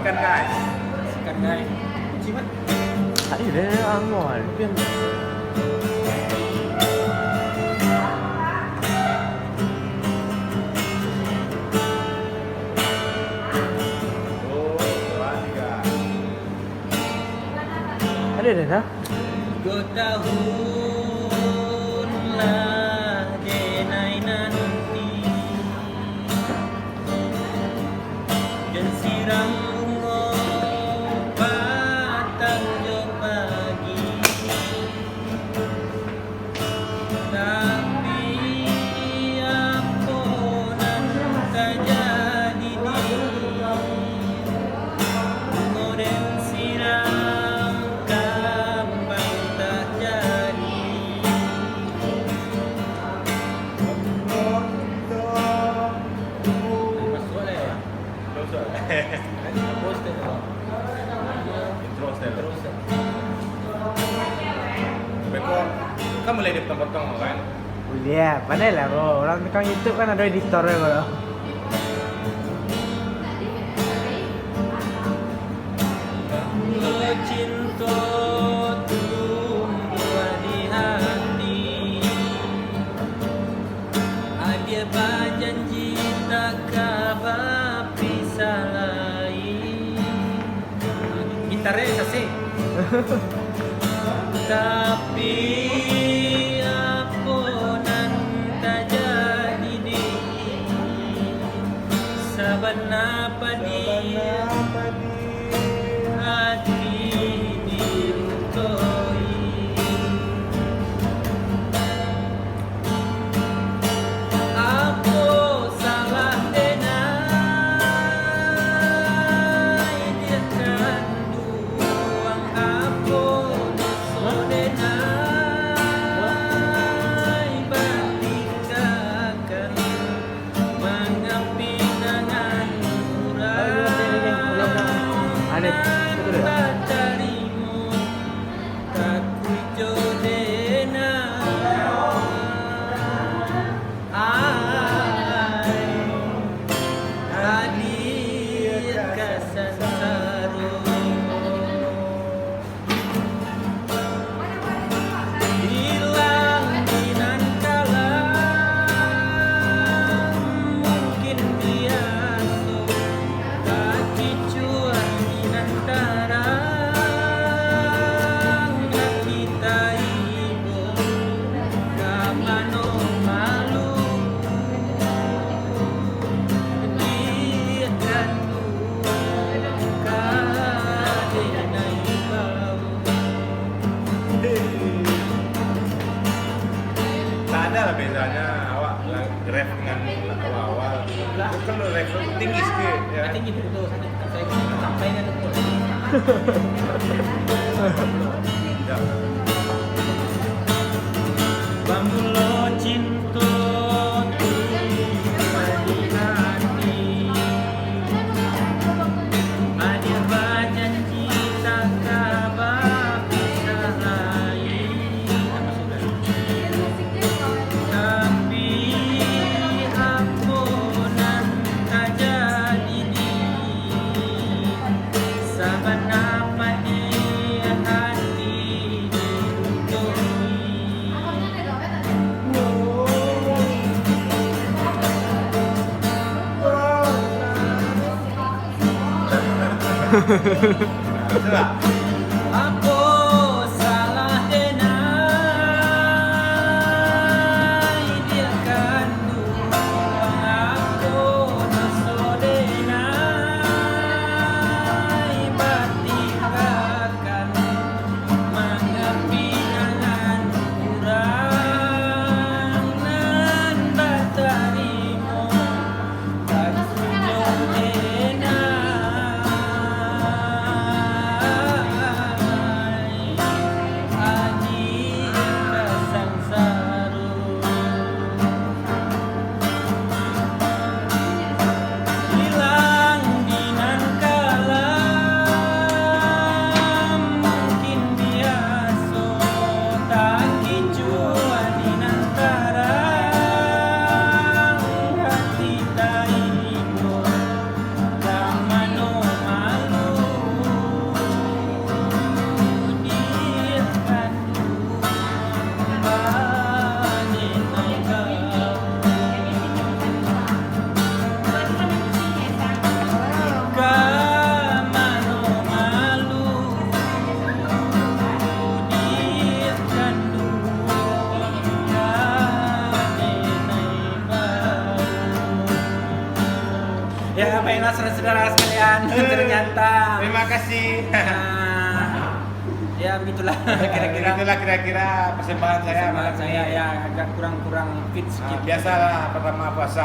Ikan guys. Ikan guys. Cimat. Tadi udah angol, pian. Oh, 2, 3. Ada dah. 2 tahunlah jenai nanti dan siram bunga batang jo pagi, tapi apa nan tak jadi bunga dan siram kambang tak jadi. Masuk lah ya. Terus Intro style. terus. Beko kan mulai dipotong-potong kan. Iya, pandai lah bro. Orang tukang YouTube kan ada editornya bro. Kalau cinta tumbuh di hati, ada berjanji tak kabar pisah lagi. Gitarnya sasi. Tapi apa nan tak jadi di saban apa dia hati dirutoi. Apa salah denai dia kanduang, apa dosa denai batikakan mengapi dengan Ada, betul tak? batarimu tak kujodena hadir kasansaro hilang dinan kala mungkin biasa kaki cuan dinan tarang kita ibu kapano malu dia kandu kadenai bau. Tak ada lah bezanya awak rap dengan awal-awal. Itu kan lo rap tinggi sikit ya. Tinggi dulu saya sampai kan dulu. Ya. Bambulo cinta tumbuh di hati, ada berjanji tak kabar pisah lagi. Tapi apa nan tak jadi di saban apa dia hati dirutui. Sudah. Apa salah denai dia kanduang, apa dosa denai batikakan mengapi dengan kurang nan batarimu tak kujodena Baiklah saudara-saudara sekalian, ternyata. Terima kasih. Ya begitulah Itulah kira-kira persembahan saya. Persembahan saya ya agak kurang fit Nah, sedikit. biasalah pertama puasa.